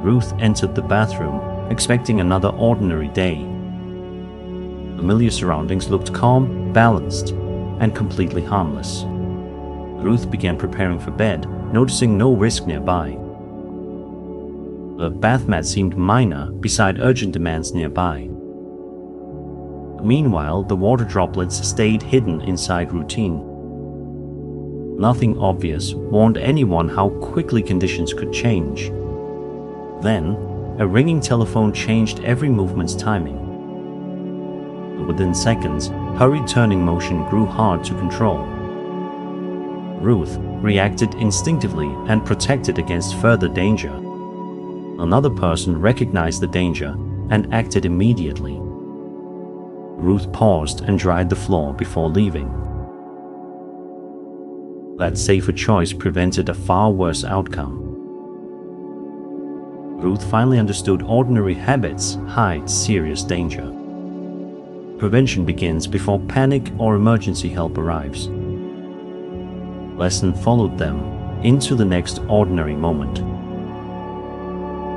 Ruth entered the bathroom, expecting another ordinary day. Familiar surroundings looked calm, balanced, and completely harmless. Ruth began preparing for bed, noticing no risk nearby. The bath mat seemed minor beside urgent demands nearby. Meanwhile, the water droplets stayed hidden inside routine. Nothing obvious warned anyone how quickly conditions could change. Then, a ringing telephone changed every movement's timing. Within seconds, hurried turning motion grew hard to control. Ruth reacted instinctively and protected against further danger. Another person recognized the danger and acted immediately. Ruth paused and dried the floor before leaving. That safer choice prevented a far worse outcome. Ruth finally understood ordinary habits hide serious danger. Prevention begins before panic or emergency help arrives. Lesson followed them into the next ordinary moment.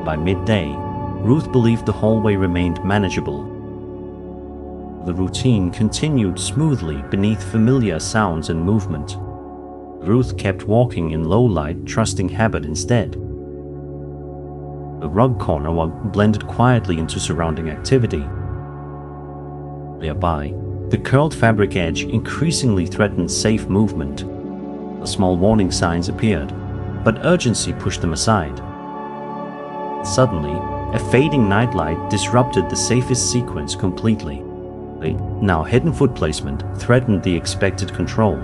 By midday, Ruth believed the hallway remained manageable. The routine continued smoothly beneath familiar sounds and movement. Ruth kept walking in low light, trusting habit instead. The rug corner blended quietly into surrounding activity. Nearby, the curled fabric edge increasingly threatened safe movement. Small warning signs appeared, but urgency pushed them aside. Suddenly, a fading nightlight disrupted the safest sequence completely. The now hidden foot placement threatened the expected control.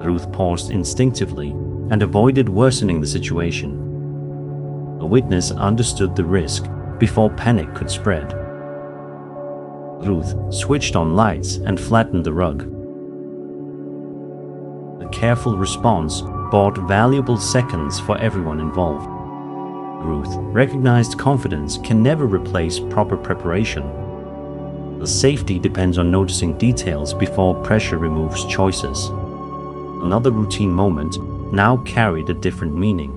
Ruth paused instinctively and avoided worsening the situation. A witness understood the risk before panic could spread. Ruth switched on lights and flattened the rug. The careful response bought valuable seconds for everyone involved. Ruth recognized confidence can never replace proper preparation. The safety depends on noticing details before pressure removes choices. Another routine moment now carried a different meaning.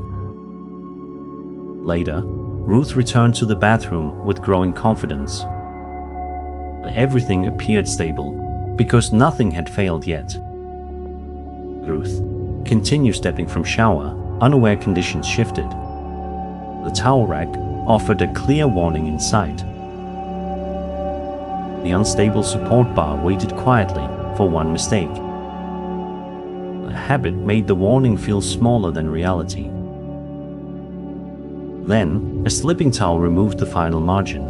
Later, Ruth returned to the bathroom with growing confidence. Everything appeared stable because nothing had failed yet. Ruth continued stepping from shower, unaware conditions shifted. The towel rack offered a clear warning in sight. The unstable support bar waited quietly for one mistake. A habit made the warning feel smaller than reality. Then, a slipping towel removed the final margin.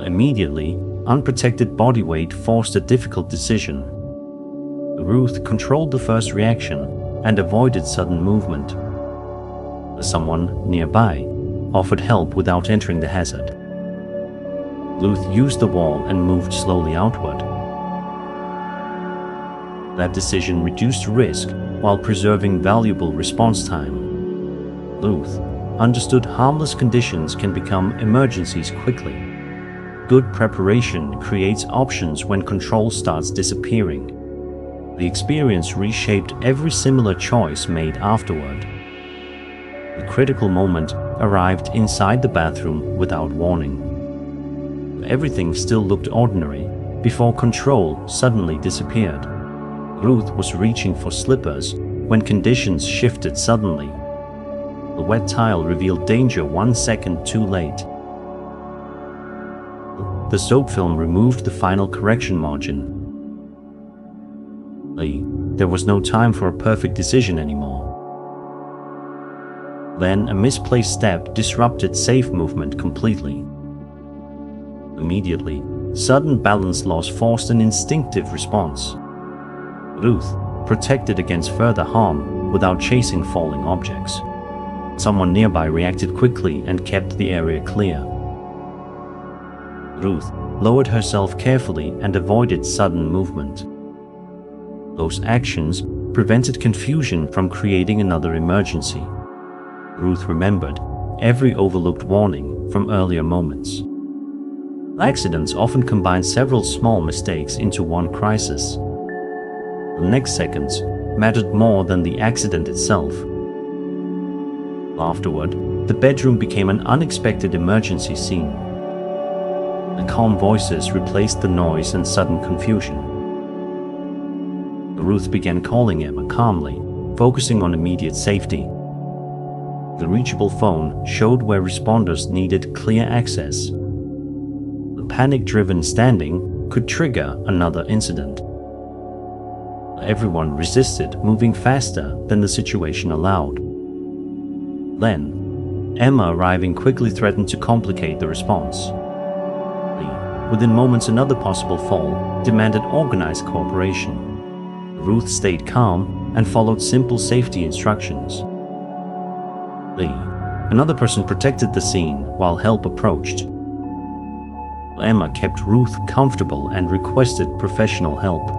Immediately, unprotected body weight forced a difficult decision. Ruth controlled the first reaction and avoided sudden movement. Someone nearby offered help without entering the hazard. Ruth used the wall and moved slowly outward. That decision reduced risk while preserving valuable response time. Ruth understood harmless conditions can become emergencies quickly. Good preparation creates options when control starts disappearing. The experience reshaped every similar choice made afterward. The critical moment arrived inside the bathroom without warning. Everything still looked ordinary before control suddenly disappeared. Ruth was reaching for slippers when conditions shifted suddenly. The wet tile revealed danger 1 second too late. The soap film removed the final correction margin. There was no time for a perfect decision anymore. Then a misplaced step disrupted safe movement completely. Immediately, sudden balance loss forced an instinctive response. Ruth protected against further harm without chasing falling objects. Someone nearby reacted quickly and kept the area clear. Ruth lowered herself carefully and avoided sudden movement. Those actions prevented confusion from creating another emergency. Ruth remembered every overlooked warning from earlier moments. Accidents often combine several small mistakes into one crisis. The next seconds mattered more than the accident itself. Afterward, the bedroom became an unexpected emergency scene. The calm voices replaced the noise and sudden confusion. Ruth began calling Emma calmly, focusing on immediate safety. The reachable phone showed where responders needed clear access. The panic-driven standing could trigger another incident. Everyone resisted, moving faster than the situation allowed. Then, Emma arriving quickly threatened to complicate the response. Within moments, another possible fall demanded organized cooperation. Ruth stayed calm and followed simple safety instructions. Another person protected the scene while help approached. Emma kept Ruth comfortable and requested professional help.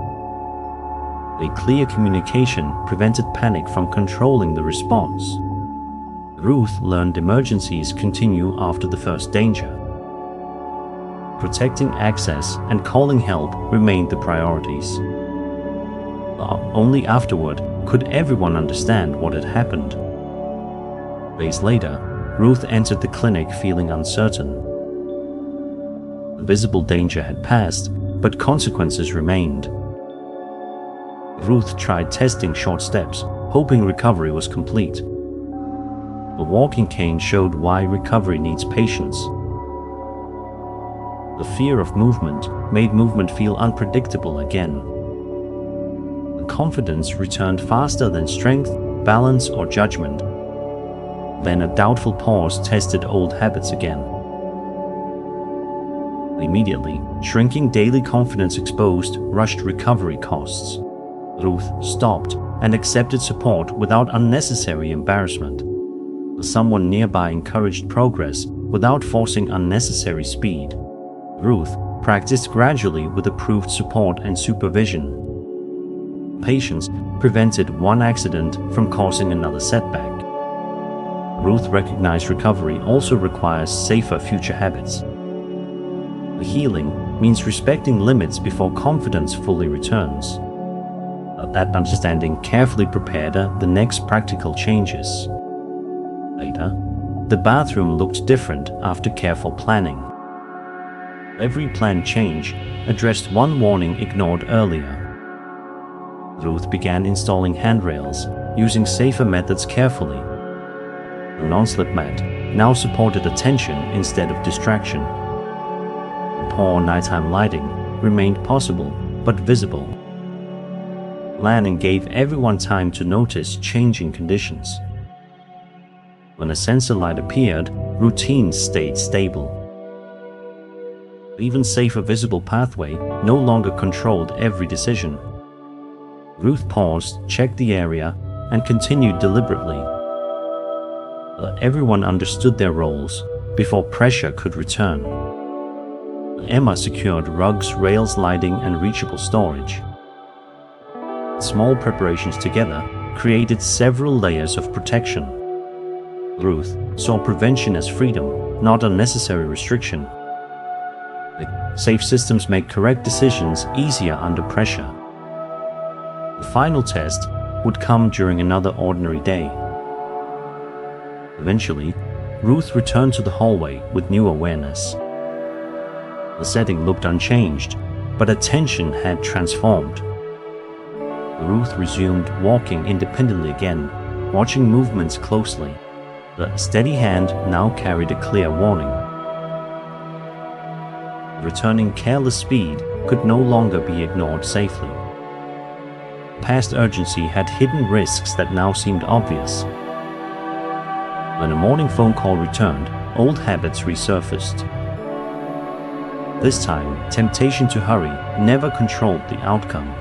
A clear communication prevented panic from controlling the response. Ruth learned emergencies continue after the first danger. Protecting access and calling help remained the priorities. Only afterward could everyone understand what had happened. Days later, Ruth entered the clinic feeling uncertain. The visible danger had passed, but consequences remained. Ruth tried testing short steps, hoping recovery was complete. A walking cane showed why recovery needs patience. The fear of movement made movement feel unpredictable again. The confidence returned faster than strength, balance, or judgment. Then a doubtful pause tested old habits again. Immediately, shrinking daily confidence exposed rushed recovery costs. Ruth stopped and accepted support without unnecessary embarrassment. Someone nearby encouraged progress without forcing unnecessary speed. Ruth practiced gradually with approved support and supervision. Patience prevented one accident from causing another setback. Ruth recognized recovery also requires safer future habits. Healing means respecting limits before confidence fully returns. That understanding carefully prepared the next practical changes. Later, the bathroom looked different after careful planning. Every planned change addressed one warning ignored earlier. Ruth began installing handrails, using safer methods carefully. The non-slip mat now supported attention instead of distraction. Poor nighttime lighting remained possible but visible. Planning gave everyone time to notice changing conditions. When a sensor light appeared, routines stayed stable. Even safer visible pathway no longer controlled every decision. Ruth paused, checked the area, and continued deliberately. Everyone understood their roles before pressure could return. Emma secured rugs, rails, lighting, and reachable storage. Small preparations together created several layers of protection. Ruth saw prevention as freedom, not unnecessary restriction. Safe systems make correct decisions easier under pressure. The final test would come during another ordinary day. Eventually, Ruth returned to the hallway with new awareness. The setting looked unchanged, but attention had transformed. Ruth resumed walking independently again, watching movements closely. The steady hand now carried a clear warning. Returning careless speed could no longer be ignored safely. Past urgency had hidden risks that now seemed obvious. When a morning phone call returned, old habits resurfaced. This time, temptation to hurry never controlled the outcome.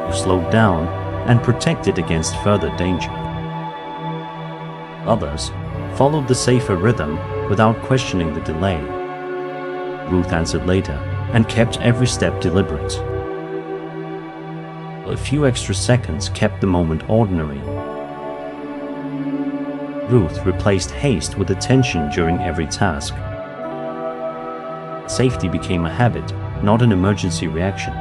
You slowed down and protected against further danger. Others followed the safer rhythm without questioning the delay. Ruth answered later and kept every step deliberate. A few extra seconds kept the moment ordinary. Ruth replaced haste with attention during every task. Safety became a habit, not an emergency reaction.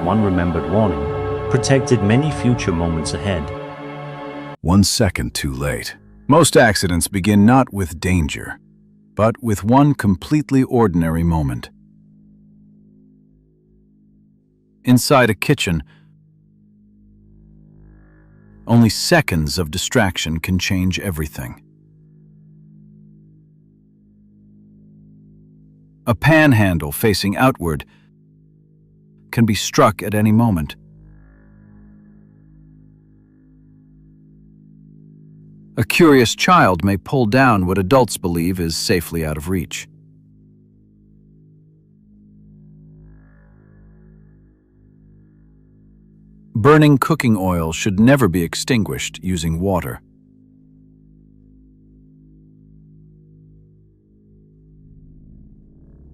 One remembered warning protected many future moments ahead. 1 second too late. Most accidents begin not with danger, but with one completely ordinary moment. Inside a kitchen, only seconds of distraction can change everything. A pan handle facing outward can be struck at any moment. A curious child may pull down what adults believe is safely out of reach. Burning cooking oil should never be extinguished using water.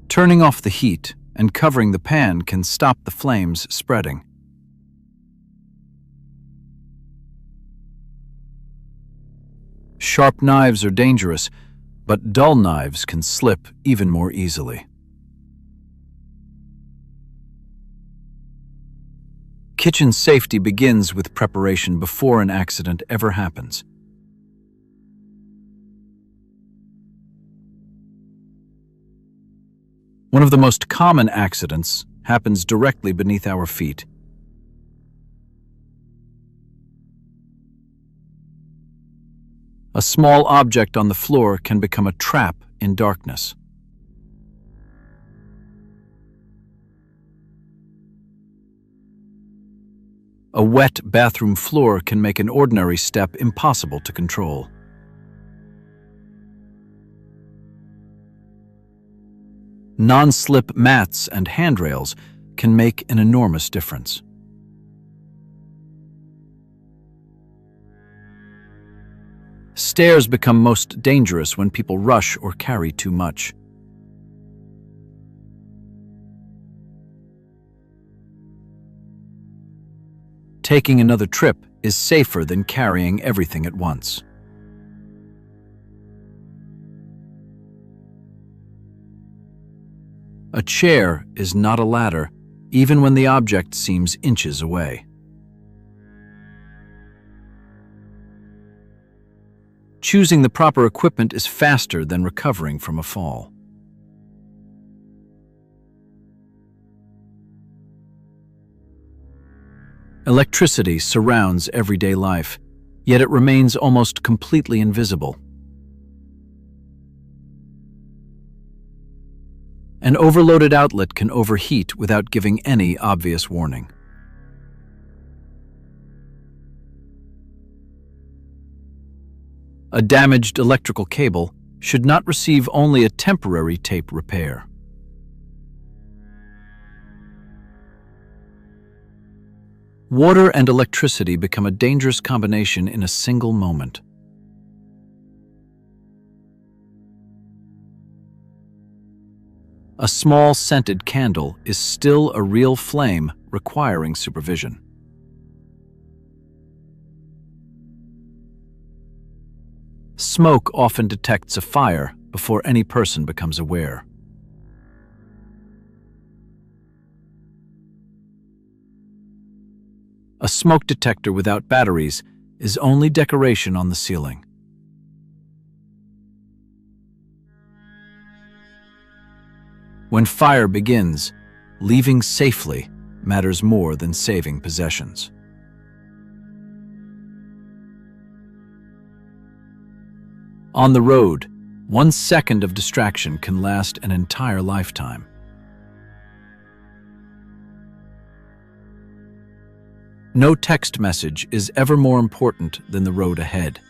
Turning off the heat and covering the pan can stop the flames spreading. Sharp knives are dangerous, but dull knives can slip even more easily. Kitchen safety begins with preparation before an accident ever happens. One of the most common accidents happens directly beneath our feet. A small object on the floor can become a trap in darkness. A wet bathroom floor can make an ordinary step impossible to control. Non-slip mats and handrails can make an enormous difference. Stairs become most dangerous when people rush or carry too much. Taking another trip is safer than carrying everything at once. A chair is not a ladder, even when the object seems inches away. Choosing the proper equipment is faster than recovering from a fall. Electricity surrounds everyday life, yet it remains almost completely invisible. An overloaded outlet can overheat without giving any obvious warning. A damaged electrical cable should not receive only a temporary tape repair. Water and electricity become a dangerous combination in a single moment. A small scented candle is still a real flame requiring supervision. Smoke often detects a fire before any person becomes aware. A smoke detector without batteries is only decoration on the ceiling. When fire begins, leaving safely matters more than saving possessions. On the road, 1 second of distraction can last an entire lifetime. No text message is ever more important than the road ahead.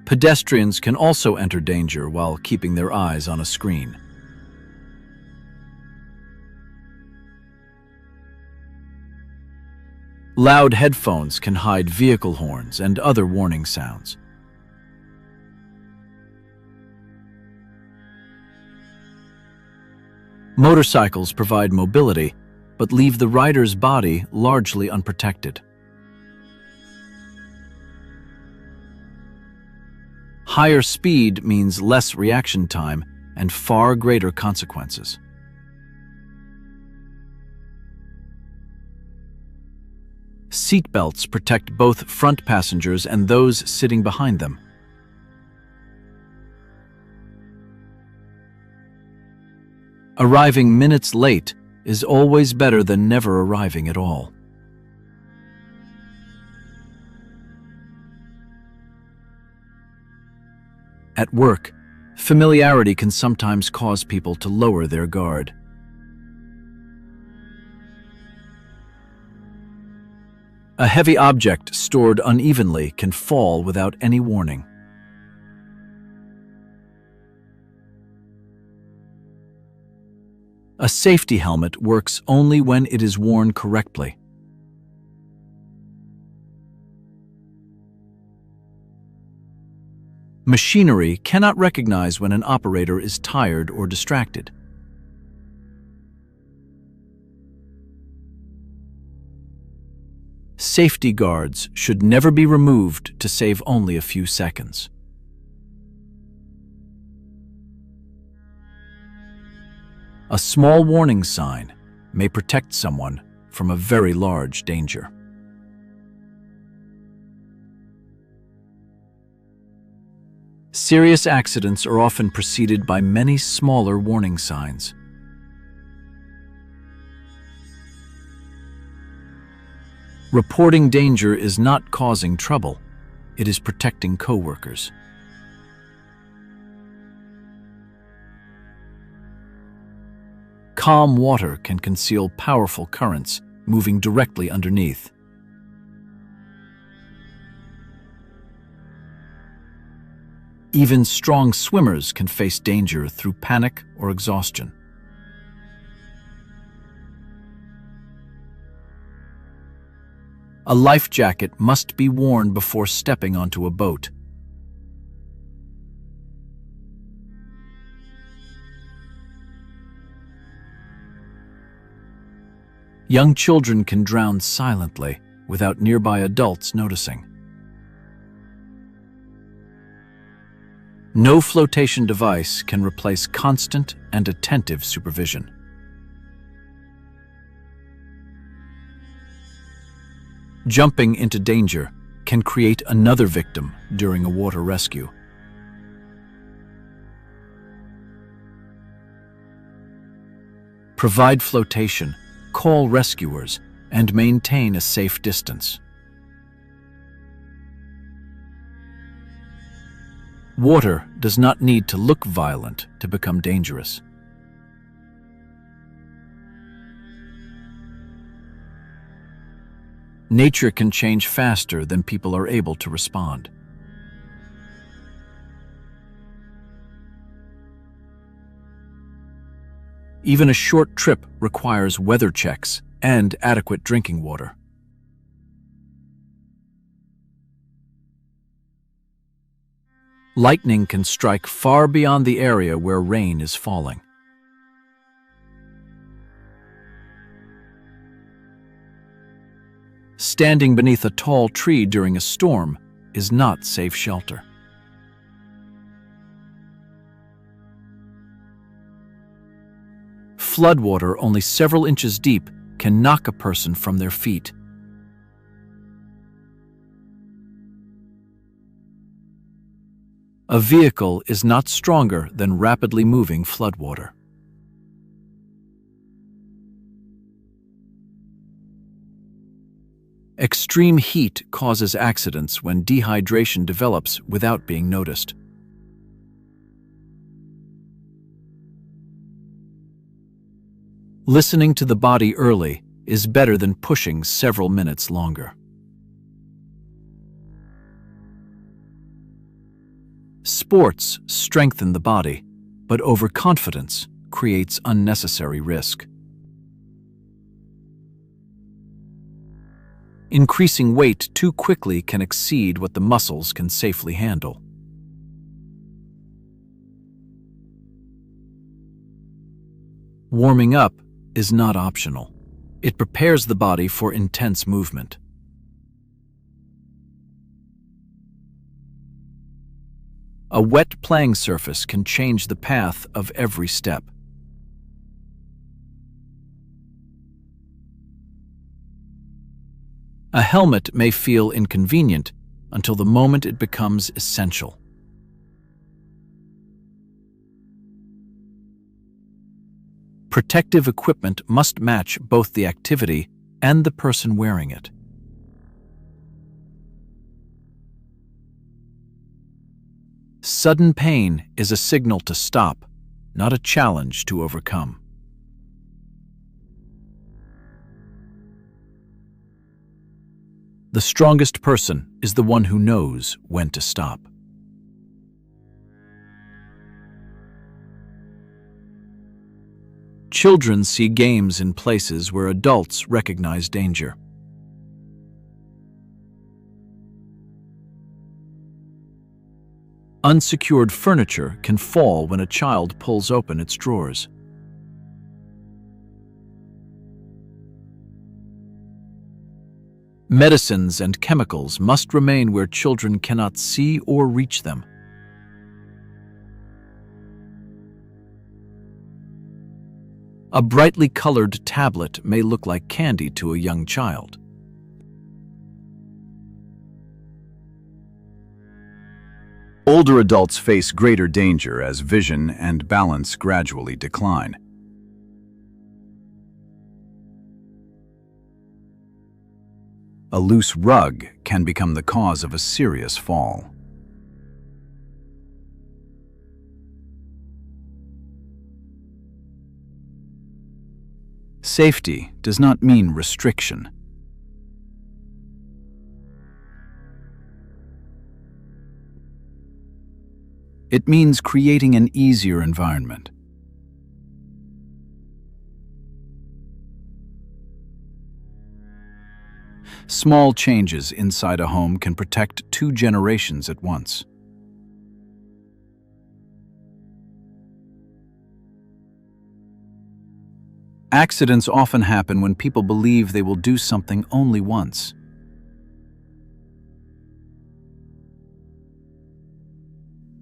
Pedestrians can also enter danger while keeping their eyes on a screen. Loud headphones can hide vehicle horns and other warning sounds. Motorcycles provide mobility, but leave the rider's body largely unprotected. Higher speed means less reaction time and far greater consequences. Seat belts protect both front passengers and those sitting behind them. Arriving minutes late is always better than never arriving at all. At work, familiarity can sometimes cause people to lower their guard. A heavy object stored unevenly can fall without any warning. A safety helmet works only when it is worn correctly. Machinery cannot recognize when an operator is tired or distracted. Safety guards should never be removed to save only a few seconds. A small warning sign may protect someone from a very large danger. Serious accidents are often preceded by many smaller warning signs. Reporting danger is not causing trouble, it is protecting coworkers. Calm water can conceal powerful currents moving directly underneath. Even strong swimmers can face danger through panic or exhaustion. A life jacket must be worn before stepping onto a boat. Young children can drown silently without nearby adults noticing. No flotation device can replace constant and attentive supervision. Jumping into danger can create another victim during a water rescue. Provide flotation, call rescuers, and maintain a safe distance. Water does not need to look violent to become dangerous. Nature can change faster than people are able to respond. Even a short trip requires weather checks and adequate drinking water. Lightning can strike far beyond the area where rain is falling. Standing beneath a tall tree during a storm is not safe shelter. Floodwater only several inches deep can knock a person from their feet. A vehicle is not stronger than rapidly moving floodwater. Extreme heat causes accidents when dehydration develops without being noticed. Listening to the body early is better than pushing several minutes longer. Sports strengthen the body, but overconfidence creates unnecessary risk. Increasing weight too quickly can exceed what the muscles can safely handle. Warming up is not optional. It prepares the body for intense movement. A wet playing surface can change the path of every step. A helmet may feel inconvenient until the moment it becomes essential. Protective equipment must match both the activity and the person wearing it. Sudden pain is a signal to stop, not a challenge to overcome. The strongest person is the one who knows when to stop. Children see games in places where adults recognize danger. Unsecured furniture can fall when a child pulls open its drawers. Medicines and chemicals must remain where children cannot see or reach them. A brightly colored tablet may look like candy to a young child. Older adults face greater danger as vision and balance gradually decline. A loose rug can become the cause of a serious fall. Safety does not mean restriction. It means creating an easier environment. Small changes inside a home can protect 2 generations at once. Accidents often happen when people believe they will do something only once.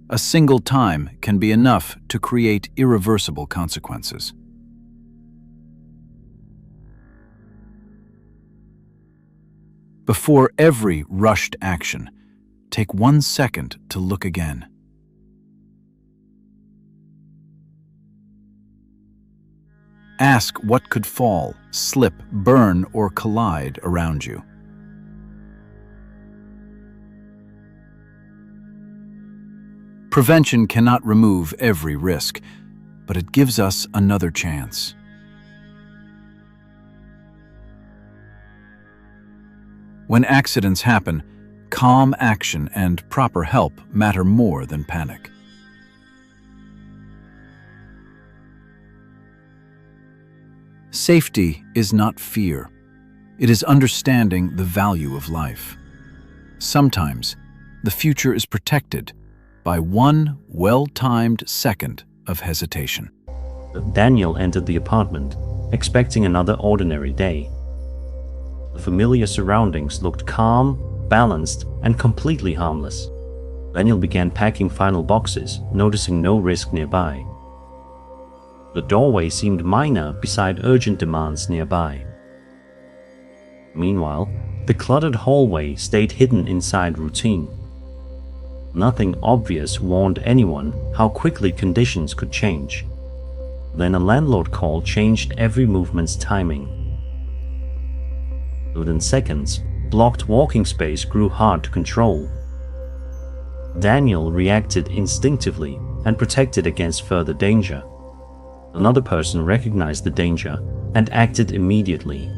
A single time can be enough to create irreversible consequences. Before every rushed action, take 1 second to look again. Ask what could fall, slip, burn, or collide around you. Prevention cannot remove every risk, but it gives us another chance. When accidents happen, calm action and proper help matter more than panic. Safety is not fear. It is understanding the value of life. Sometimes, the future is protected by 1 well-timed second of hesitation. Daniel entered the apartment, expecting another ordinary day. The familiar surroundings looked calm, balanced, and completely harmless. Daniel began packing final boxes, noticing no risk nearby. The doorway seemed minor beside urgent demands nearby. Meanwhile, the cluttered hallway stayed hidden inside routine. Nothing obvious warned anyone how quickly conditions could change. Then a landlord call changed every movement's timing. Within seconds, blocked walking space grew hard to control. Daniel reacted instinctively and protected against further danger. Another person recognized the danger and acted immediately.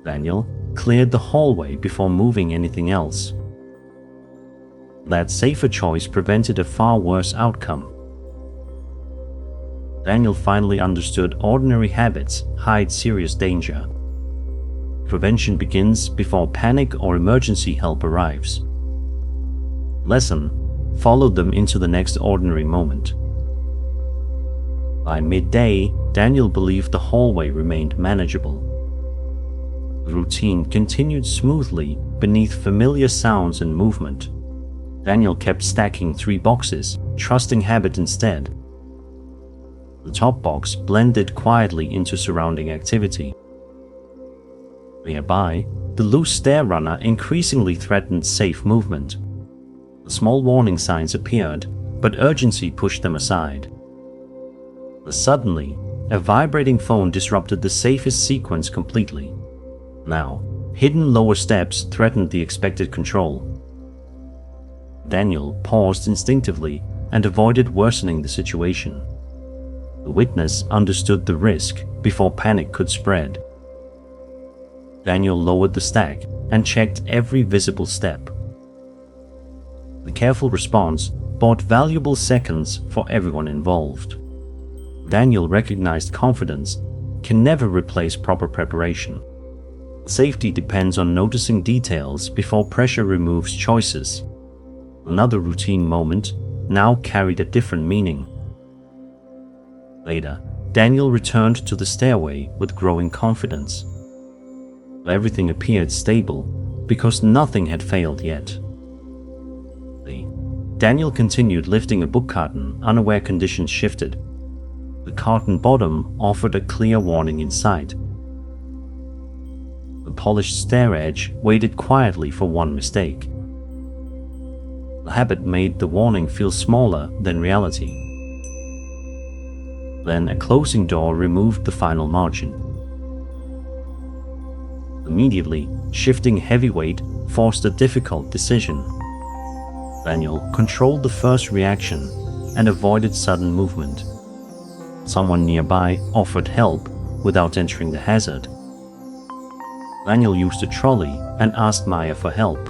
Daniel cleared the hallway before moving anything else. That safer choice prevented a far worse outcome. Daniel finally understood ordinary habits hide serious danger. Prevention begins before panic or emergency help arrives. Lesson followed them into the next ordinary moment. By midday, Daniel believed the hallway remained manageable. The routine continued smoothly beneath familiar sounds and movement. Daniel kept stacking 3 boxes, trusting habit instead. The top box blended quietly into surrounding activity. Nearby, the loose stair runner increasingly threatened safe movement. Small warning signs appeared, but urgency pushed them aside. Suddenly, a vibrating phone disrupted the safest sequence completely. Now, hidden lower steps threatened the expected control. Daniel paused instinctively and avoided worsening the situation. The witness understood the risk before panic could spread. Daniel lowered the stack and checked every visible step. The careful response bought valuable seconds for everyone involved. Daniel recognized confidence can never replace proper preparation. Safety depends on noticing details before pressure removes choices. Another routine moment now carried a different meaning. Later, Daniel returned to the stairway with growing confidence. Everything appeared stable because nothing had failed yet. Daniel continued lifting a book carton, unaware conditions shifted. The carton bottom offered a clear warning in sight. The polished stair edge waited quietly for one mistake. The habit made the warning feel smaller than reality. Then a closing door removed the final margin. Immediately, shifting heavy weight forced a difficult decision. Daniel controlled the first reaction and avoided sudden movement. Someone nearby offered help without entering the hazard. Daniel used a trolley and asked Maya for help.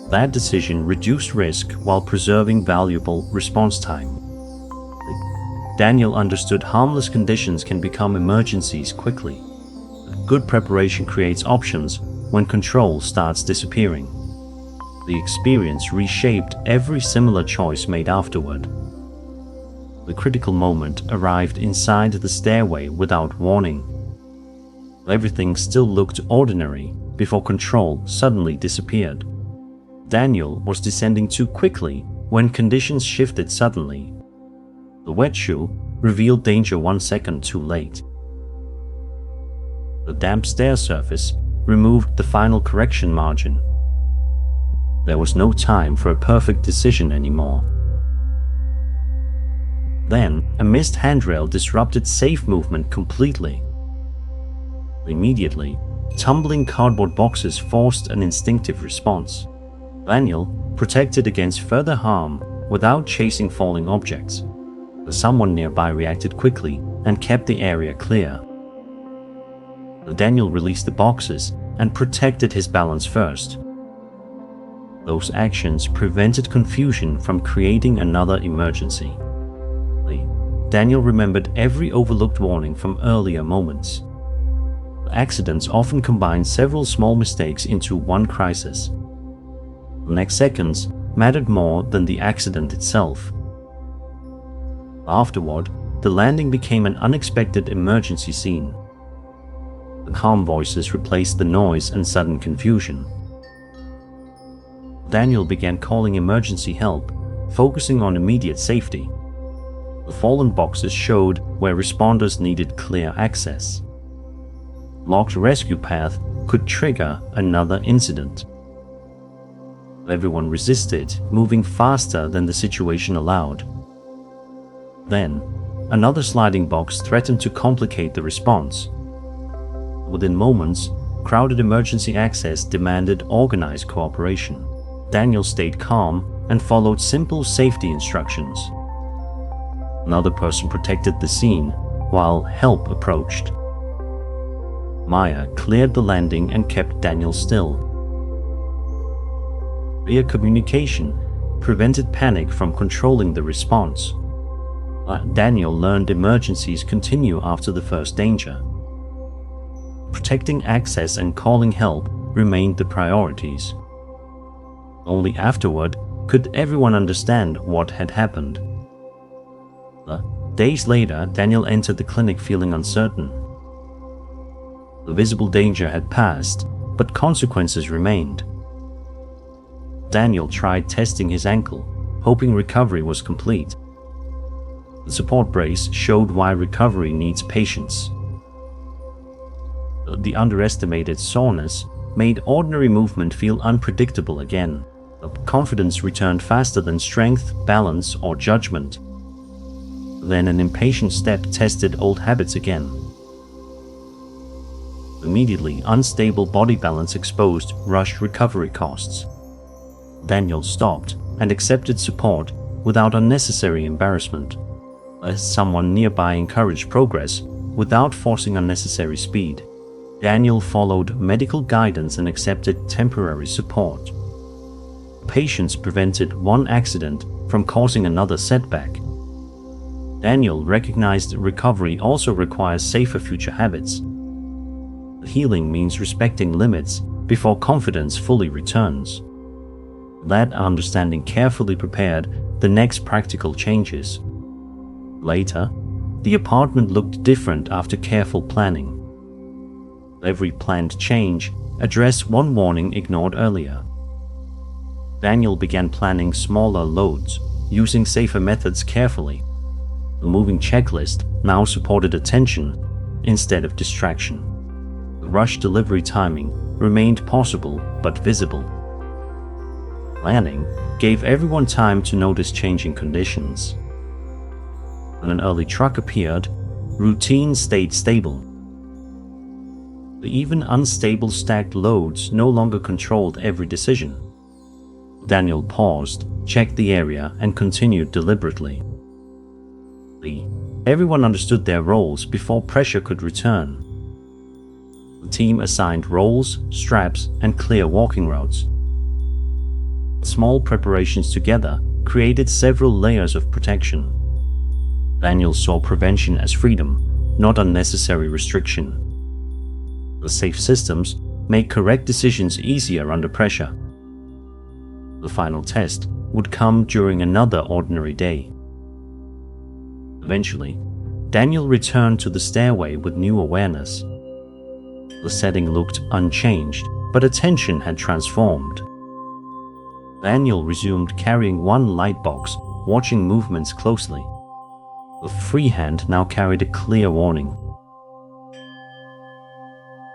That decision reduced risk while preserving valuable response time. Daniel understood harmless conditions can become emergencies quickly. Good preparation creates options when control starts disappearing. The experience reshaped every similar choice made afterward. The critical moment arrived inside the stairway without warning. Everything still looked ordinary before control suddenly disappeared. Daniel was descending too quickly when conditions shifted suddenly. The wet shoe revealed danger 1 second too late. The damp stair surface removed the final correction margin. There was no time for a perfect decision anymore. Then, a missed handrail disrupted safe movement completely. Immediately, tumbling cardboard boxes forced an instinctive response. Daniel protected against further harm without chasing falling objects. Someone nearby reacted quickly and kept the area clear. Daniel released the boxes and protected his balance first. Those actions prevented confusion from creating another emergency. Daniel remembered every overlooked warning from earlier moments. Accidents often combine several small mistakes into one crisis. The next seconds mattered more than the accident itself. Afterward, the landing became an unexpected emergency scene. The calm voices replaced the noise and sudden confusion. Daniel began calling emergency help, focusing on immediate safety. The fallen boxes showed where responders needed clear access. Locked rescue path could trigger another incident. Everyone resisted, moving faster than the situation allowed. Then, another sliding box threatened to complicate the response. Within moments, crowded emergency access demanded organized cooperation. Daniel stayed calm and followed simple safety instructions. Another person protected the scene while help approached. Maya cleared the landing and kept Daniel still. Clear communication prevented panic from controlling the response. Daniel learned emergencies continue after the first danger. Protecting access and calling help remained the priorities. Only afterward could everyone understand what had happened. Days later, Daniel entered the clinic feeling uncertain. The visible danger had passed, but consequences remained. Daniel tried testing his ankle, hoping recovery was complete. The support brace showed why recovery needs patience. The underestimated soreness made ordinary movement feel unpredictable again. Confidence returned faster than strength, balance, or judgment. Then an impatient step tested old habits again. Immediately, unstable body balance exposed rushed recovery costs. Daniel stopped and accepted support without unnecessary embarrassment, as someone nearby encouraged progress without forcing unnecessary speed. Daniel followed medical guidance and accepted temporary support. Patience prevented one accident from causing another setback. Daniel recognized recovery also requires safer future habits. Healing means respecting limits before confidence fully returns. That understanding carefully prepared the next practical changes. Later, the apartment looked different after careful planning. Every planned change addressed one warning ignored earlier. Daniel began planning smaller loads, using safer methods carefully. The moving checklist now supported attention instead of distraction. The rush delivery timing remained possible but visible. Planning gave everyone time to notice changing conditions. When an early truck appeared, routine stayed stable. The even unstable stacked loads no longer controlled every decision. Daniel paused, checked the area, and continued deliberately. Everyone understood their roles before pressure could return. The team assigned roles, straps, and clear walking routes. Small preparations together created several layers of protection. Daniel saw prevention as freedom, not unnecessary restriction. The safe systems make correct decisions easier under pressure. The final test would come during another ordinary day. Eventually, Daniel returned to the stairway with new awareness. The setting looked unchanged, but attention had transformed. Daniel resumed carrying one light box, watching movements closely. The free hand now carried a clear warning.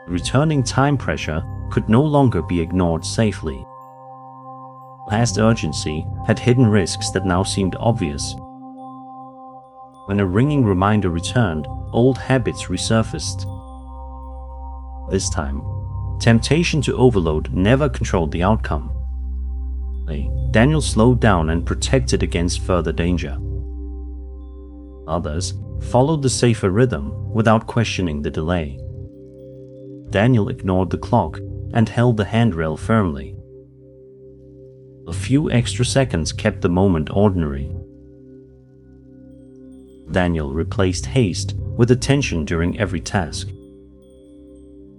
Returning time pressure could no longer be ignored safely. Past urgency had hidden risks that now seemed obvious. When a ringing reminder returned, old habits resurfaced. This time, temptation to overload never controlled the outcome. Daniel slowed down and protected against further danger. Others followed the safer rhythm without questioning the delay. Daniel ignored the clock and held the handrail firmly. A few extra seconds kept the moment ordinary. Daniel replaced haste with attention during every task.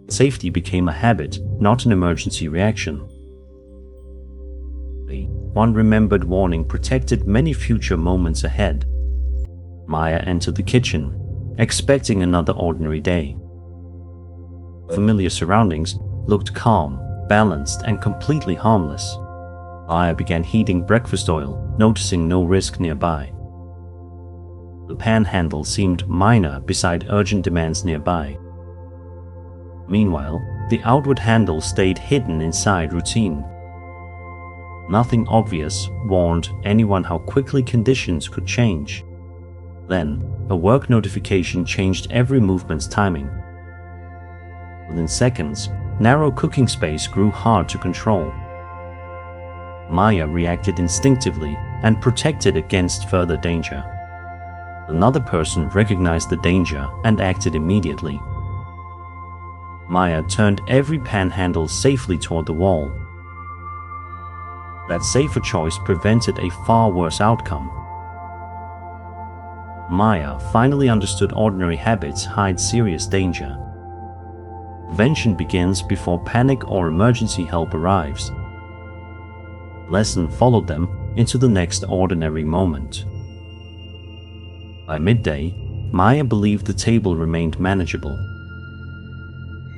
Safety became a habit, not an emergency reaction. One remembered warning protected many future moments ahead. Maya entered the kitchen, expecting another ordinary day. Familiar surroundings looked calm, balanced, and completely harmless. Maya began heating breakfast oil, noticing no risk nearby. The pan handle seemed minor beside urgent demands nearby. Meanwhile, the outward handle stayed hidden inside routine. Nothing obvious warned anyone how quickly conditions could change. Then, a work notification changed every movement's timing. Within seconds, narrow cooking space grew hard to control. Maya reacted instinctively and protected against further danger. Another person recognized the danger and acted immediately. Maya turned every pan handle safely toward the wall. That safer choice prevented a far worse outcome. Maya finally understood ordinary habits hide serious danger. Prevention begins before panic or emergency help arrives. Lesson followed them into the next ordinary moment. By midday, Maya believed the table remained manageable.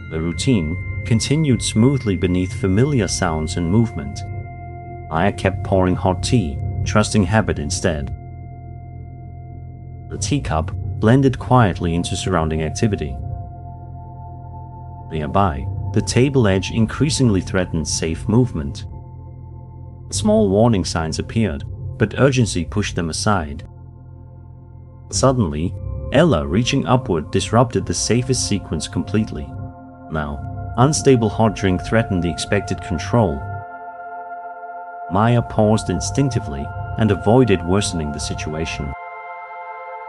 The routine continued smoothly beneath familiar sounds and movement. Maya kept pouring hot tea, trusting habit instead. The teacup blended quietly into surrounding activity. Nearby, the table edge increasingly threatened safe movement. Small warning signs appeared, but urgency pushed them aside. Suddenly, Ella reaching upward disrupted the safest sequence completely. Now, unstable hot drink threatened the expected control. Maya paused instinctively and avoided worsening the situation.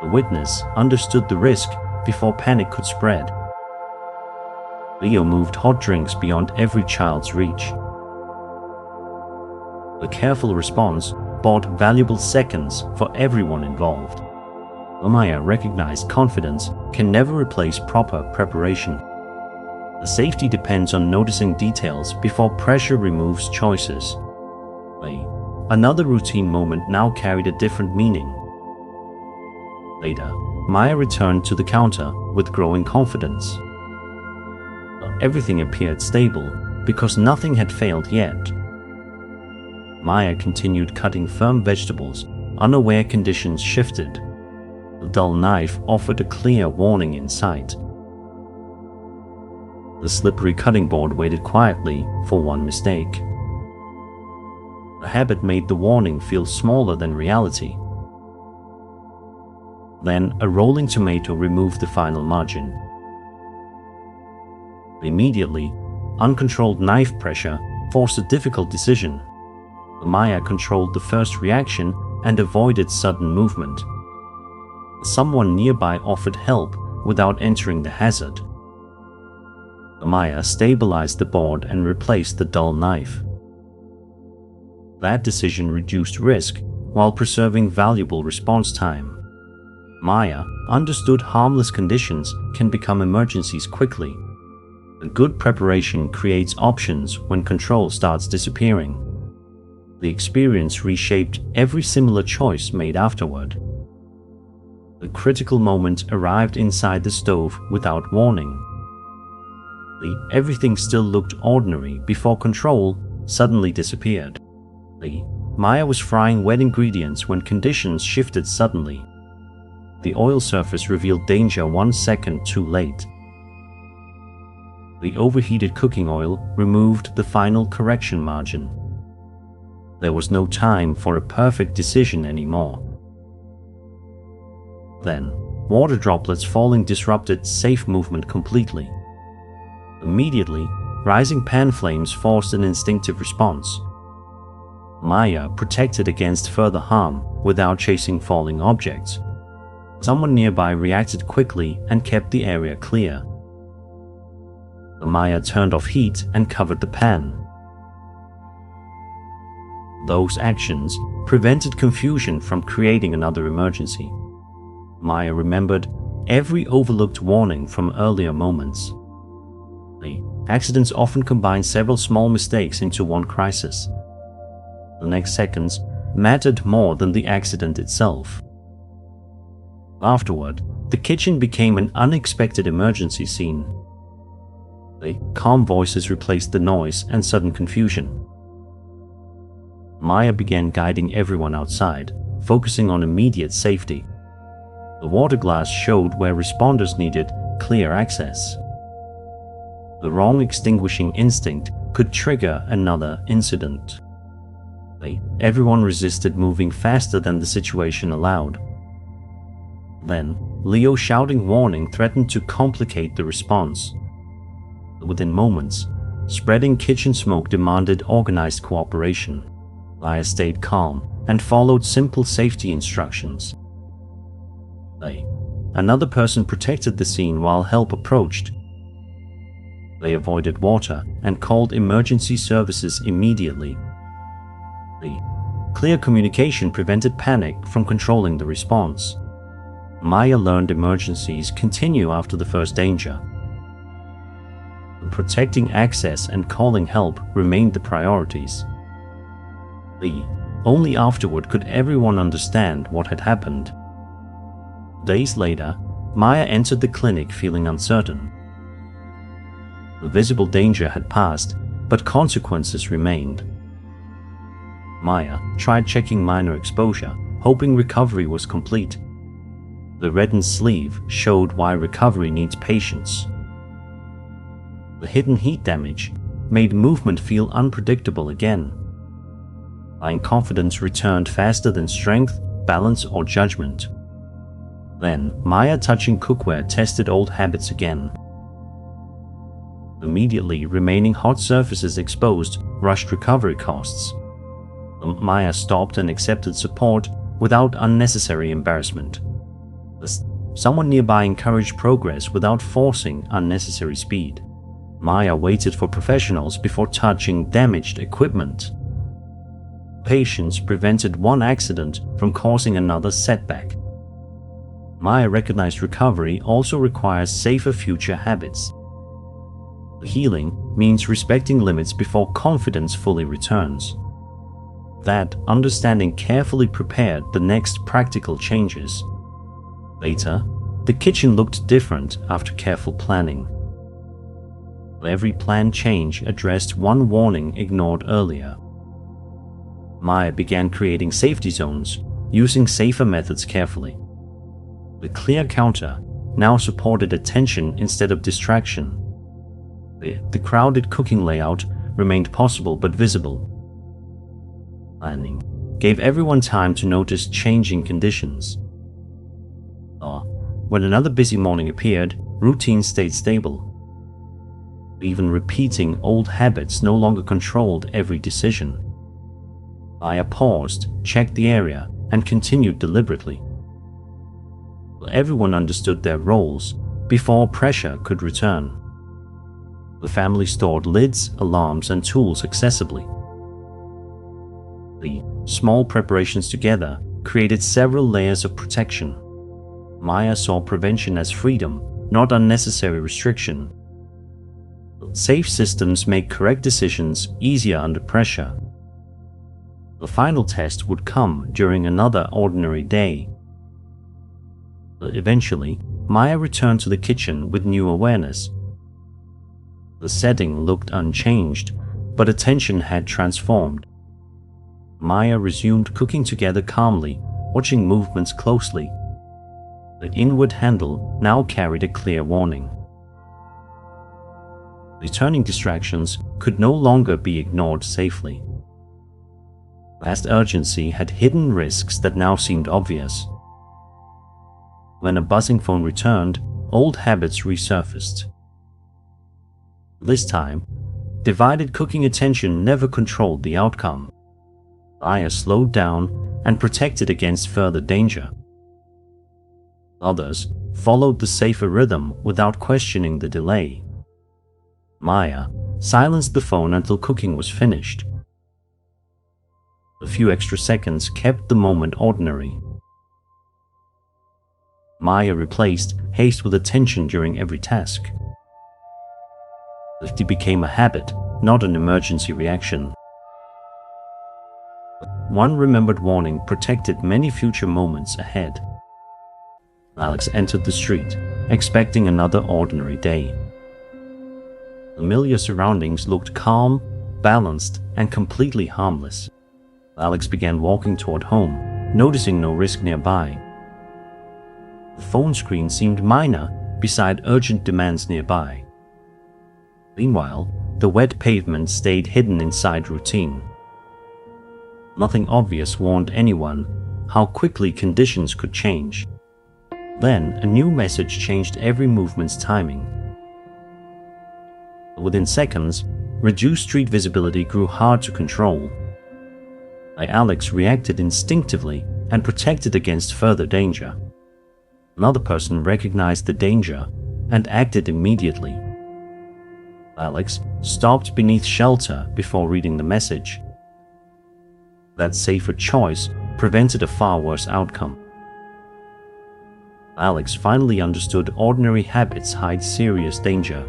The witness understood the risk before panic could spread. Leo moved hot drinks beyond every child's reach. The careful response bought valuable seconds for everyone involved. Maya recognized confidence can never replace proper preparation. The safety depends on noticing details before pressure removes choices. Another routine moment now carried a different meaning. Later, Maya returned to the counter with growing confidence. Everything appeared stable because nothing had failed yet. Maya continued cutting firm vegetables, unaware conditions shifted. The dull knife offered a clear warning in sight. The slippery cutting board waited quietly for one mistake. The habit made the warning feel smaller than reality. Then a rolling tomato removed the final margin. Immediately, uncontrolled knife pressure forced a difficult decision. Maya controlled the first reaction and avoided sudden movement. Someone nearby offered help without entering the hazard. Maya stabilized the board and replaced the dull knife. That decision reduced risk while preserving valuable response time. Maya understood harmless conditions can become emergencies quickly. A good preparation creates options when control starts disappearing. The experience reshaped every similar choice made afterward. The critical moment arrived inside the stove without warning. Everything still looked ordinary before control suddenly disappeared. Maya was frying wet ingredients when conditions shifted suddenly. The oil surface revealed danger 1 second too late. The overheated cooking oil removed the final correction margin. There was no time for a perfect decision anymore. Then, water droplets falling disrupted safe movement completely. Immediately, rising pan flames forced an instinctive response. Maya protected against further harm without chasing falling objects. Someone nearby reacted quickly and kept the area clear. Maya turned off heat and covered the pan. Those actions prevented confusion from creating another emergency. Maya remembered every overlooked warning from earlier moments. Accidents often combine several small mistakes into one crisis. The next seconds mattered more than the accident itself. Afterward, the kitchen became an unexpected emergency scene. The calm voices replaced the noise and sudden confusion. Maya began guiding everyone outside, focusing on immediate safety. The water glass showed where responders needed clear access. The wrong extinguishing instinct could trigger another incident. Everyone resisted moving faster than the situation allowed. Then, Leo's shouting warning threatened to complicate the response. Within moments, spreading kitchen smoke demanded organized cooperation. Maya stayed calm and followed simple safety instructions. Another person protected the scene while help approached. They avoided water and called emergency services immediately. Clear communication prevented panic from controlling the response. Maya learned emergencies continue after the first danger. Protecting access and calling help remained the priorities. Only afterward could everyone understand what had happened. Days later, Maya entered the clinic feeling uncertain. The visible danger had passed, but consequences remained. Maya tried checking minor exposure, hoping recovery was complete. The reddened sleeve showed why recovery needs patience. The hidden heat damage made movement feel unpredictable again. Confidence returned faster than strength, balance, or judgment. Then, Maya touching cookware tested old habits again. Immediately remaining hot surfaces exposed rushed recovery costs. Maya stopped and accepted support without unnecessary embarrassment. Someone nearby encouraged progress without forcing unnecessary speed. Maya waited for professionals before touching damaged equipment. Patience prevented one accident from causing another setback. Maya recognized recovery also requires safer future habits. Healing means respecting limits before confidence fully returns. That understanding carefully prepared the next practical changes. Later, the kitchen looked different after careful planning. Every planned change addressed one warning ignored earlier. Maya began creating safety zones, using safer methods carefully. The clear counter now supported attention instead of distraction. The crowded cooking layout remained possible but visible. Planning gave everyone time to notice changing conditions. When another busy morning appeared, routine stayed stable. Even repeating old habits no longer controlled every decision. Maya paused, checked the area, and continued deliberately. Everyone understood their roles before pressure could return. The family stored lids, alarms, and tools accessibly. The small preparations together created several layers of protection. Maya saw prevention as freedom, not unnecessary restriction. Safe systems make correct decisions easier under pressure. The final test would come during another ordinary day. Eventually, Maya returned to the kitchen with new awareness. The setting looked unchanged, but attention had transformed. Maya resumed cooking together calmly, watching movements closely. The inward handle now carried a clear warning. Returning distractions could no longer be ignored safely. Past urgency had hidden risks that now seemed obvious. When a buzzing phone returned, old habits resurfaced. This time, divided cooking attention never controlled the outcome. Maya slowed down and protected against further danger. Others followed the safer rhythm without questioning the delay. Maya silenced the phone until cooking was finished. A few extra seconds kept the moment ordinary. Maya replaced haste with attention during every task. It became a habit, not an emergency reaction. One remembered warning protected many future moments ahead. Alex entered the street, expecting another ordinary day. Familiar surroundings looked calm, balanced, and completely harmless. Alex began walking toward home, noticing no risk nearby. The phone screen seemed minor beside urgent demands nearby. Meanwhile, the wet pavement stayed hidden inside routine. Nothing obvious warned anyone how quickly conditions could change. Then, a new message changed every movement's timing. Within seconds, reduced street visibility grew hard to control. Alex reacted instinctively and protected against further danger. Another person recognized the danger and acted immediately. Alex stopped beneath shelter before reading the message. That safer choice prevented a far worse outcome. Alex finally understood ordinary habits hide serious danger.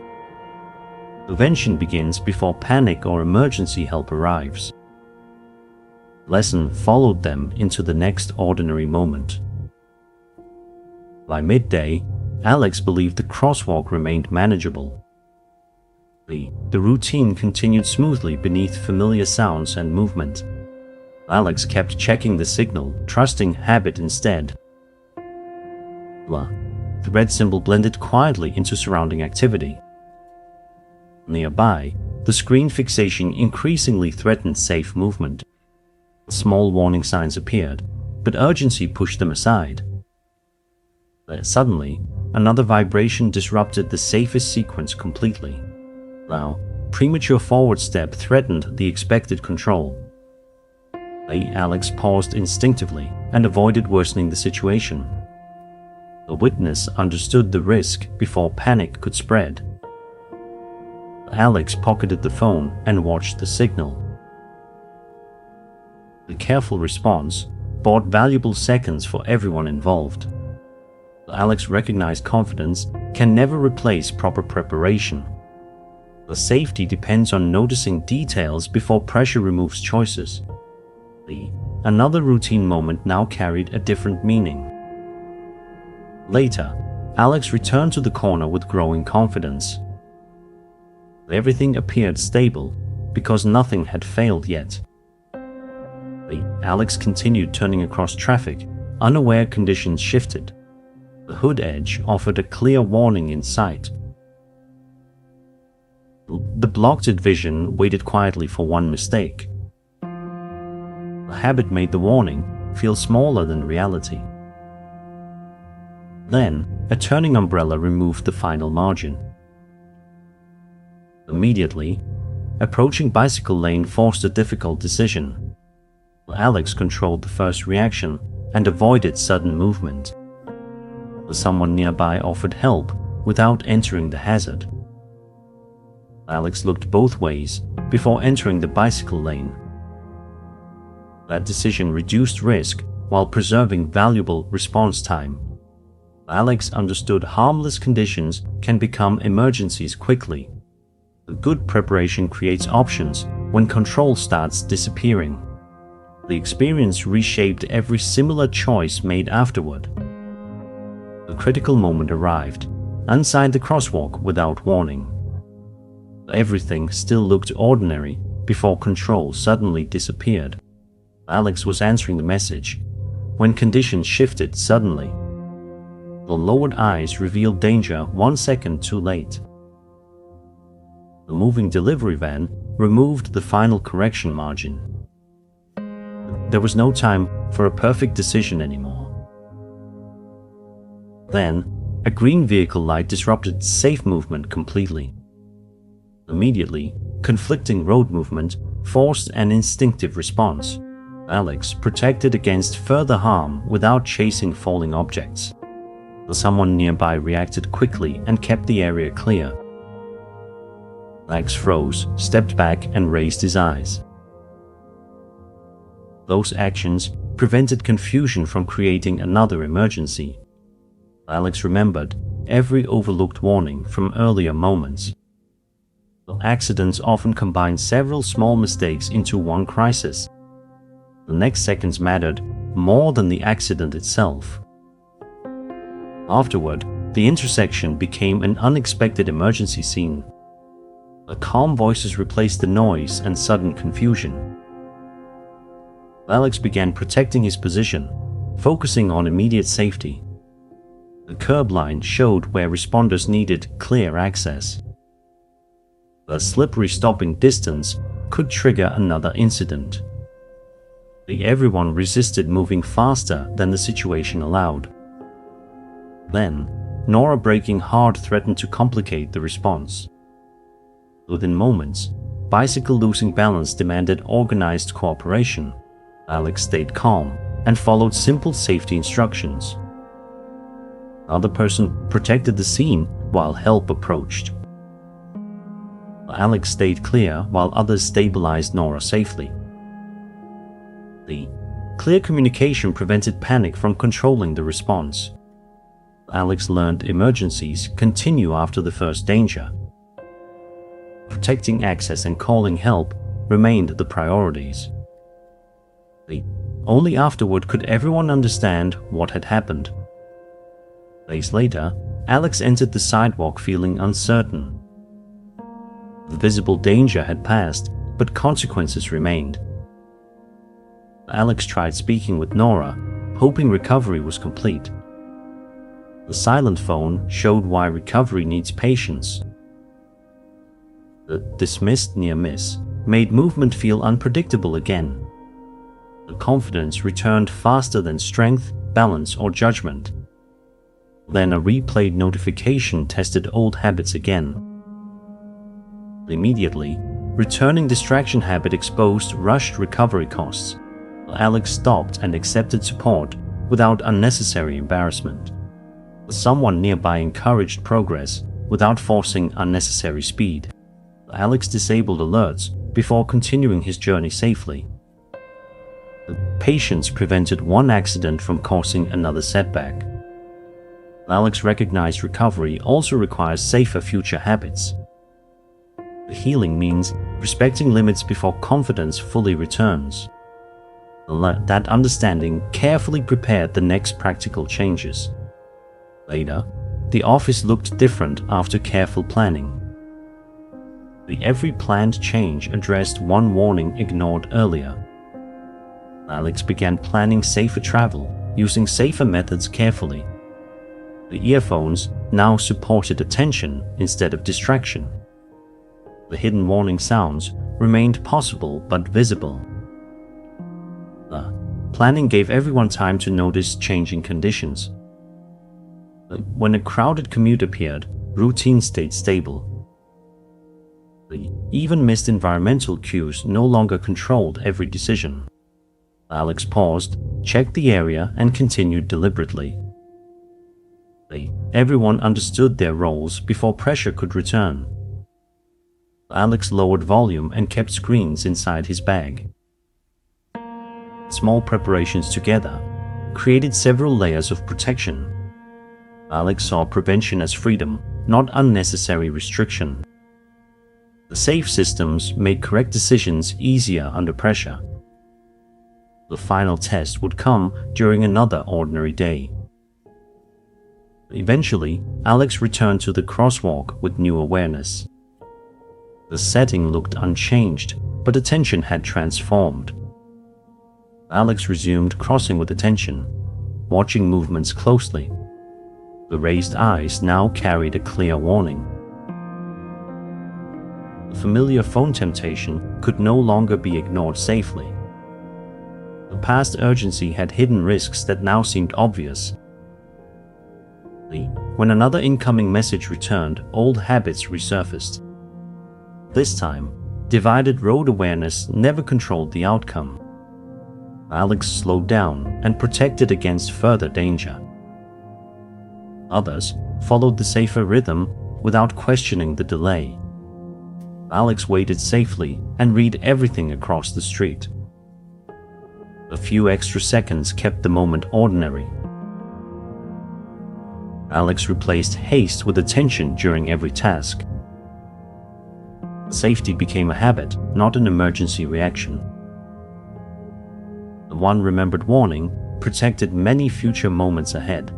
Prevention begins before panic or emergency help arrives. Lesson followed them into the next ordinary moment. By midday, Alex believed the crosswalk remained manageable. The routine continued smoothly beneath familiar sounds and movement. Alex kept checking the signal, trusting habit instead. The red symbol blended quietly into surrounding activity. Nearby, the screen fixation increasingly threatened safe movement. Small warning signs appeared, but urgency pushed them aside. Suddenly, another vibration disrupted the safest sequence completely. Now, premature forward step threatened the expected control. Alex paused instinctively and avoided worsening the situation. The witness understood the risk before panic could spread. Alex pocketed the phone and watched the signal. The careful response bought valuable seconds for everyone involved. Alex recognized confidence can never replace proper preparation. The safety depends on noticing details before pressure removes choices. Another routine moment now carried a different meaning. Later, Alex returned to the corner with growing confidence. Everything appeared stable because nothing had failed yet. Alex continued turning across traffic, unaware conditions shifted. The hood edge offered a clear warning in sight. The blocked vision waited quietly for one mistake. The habit made the warning feel smaller than reality. Then, a turning umbrella removed the final margin. Immediately, approaching bicycle lane forced a difficult decision. Alex controlled the first reaction and avoided sudden movement. Someone nearby offered help without entering the hazard. Alex looked both ways before entering the bicycle lane. That decision reduced risk while preserving valuable response time. Alex understood harmless conditions can become emergencies quickly. The good preparation creates options when control starts disappearing. The experience reshaped every similar choice made afterward. The critical moment arrived, inside the crosswalk without warning. Everything still looked ordinary before control suddenly disappeared. Alex was answering the message when conditions shifted suddenly. The lowered eyes revealed danger 1 second too late. The moving delivery van removed the final correction margin. There was no time for a perfect decision anymore. Then, a green vehicle light disrupted safe movement completely. Immediately, conflicting road movement forced an instinctive response. Alex protected against further harm without chasing falling objects. Someone nearby reacted quickly and kept the area clear. Alex froze, stepped back, and raised his eyes. Those actions prevented confusion from creating another emergency. Alex remembered every overlooked warning from earlier moments. Accidents often combine several small mistakes into one crisis. The next seconds mattered more than the accident itself. Afterward, the intersection became an unexpected emergency scene. The calm voices replaced the noise and sudden confusion. Alex began protecting his position, focusing on immediate safety. The curb line showed where responders needed clear access. A slippery stopping distance could trigger another incident. Everyone resisted moving faster than the situation allowed. Then, Nora braking hard threatened to complicate the response. Within moments, bicycle losing balance demanded organized cooperation. Alex stayed calm and followed simple safety instructions. Another person protected the scene while help approached. Alex stayed clear while others stabilized Nora safely. The clear communication prevented panic from controlling the response. Alex learned emergencies continue after the first danger. Protecting access and calling help remained the priorities. Only afterward could everyone understand what had happened. Days later, Alex entered the sidewalk feeling uncertain. The visible danger had passed, but consequences remained. Alex tried speaking with Nora, hoping recovery was complete. The silent phone showed why recovery needs patience. The dismissed near miss made movement feel unpredictable again. The confidence returned faster than strength, balance, or judgment. Then a replayed notification tested old habits again. Immediately, returning distraction habit exposed rushed recovery costs. Alex stopped and accepted support without unnecessary embarrassment. Someone nearby encouraged progress without forcing unnecessary speed. Alex disabled alerts before continuing his journey safely. Patience prevented one accident from causing another setback. Alex recognized recovery also requires safer future habits. Healing means respecting limits before confidence fully returns. That understanding carefully prepared the next practical changes. Later, the office looked different after careful planning. Every planned change addressed one warning ignored earlier. Alex began planning safer travel, using safer methods carefully. The earphones now supported attention instead of distraction. The hidden warning sounds remained possible but visible. Planning gave everyone time to notice changing conditions. When a crowded commute appeared, routine stayed stable. Even missed environmental cues no longer controlled every decision. Alex paused, checked the area, and continued deliberately. Everyone understood their roles before pressure could return. Alex lowered volume and kept screens inside his bag. Small preparations together created several layers of protection. Alex saw prevention as freedom, not unnecessary restriction. The safe systems made correct decisions easier under pressure. The final test would come during another ordinary day. Eventually, Alex returned to the crosswalk with new awareness. The setting looked unchanged, but attention had transformed. Alex resumed crossing with attention, watching movements closely. The raised eyes now carried a clear warning. The familiar phone temptation could no longer be ignored safely. The past urgency had hidden risks that now seemed obvious. When another incoming message returned, old habits resurfaced. This time, divided road awareness never controlled the outcome. Alex slowed down and protected against further danger. Others followed the safer rhythm without questioning the delay. Alex waited safely and read everything across the street. A few extra seconds kept the moment ordinary. Alex replaced haste with attention during every task. Safety became a habit, not an emergency reaction. The one remembered warning protected many future moments ahead.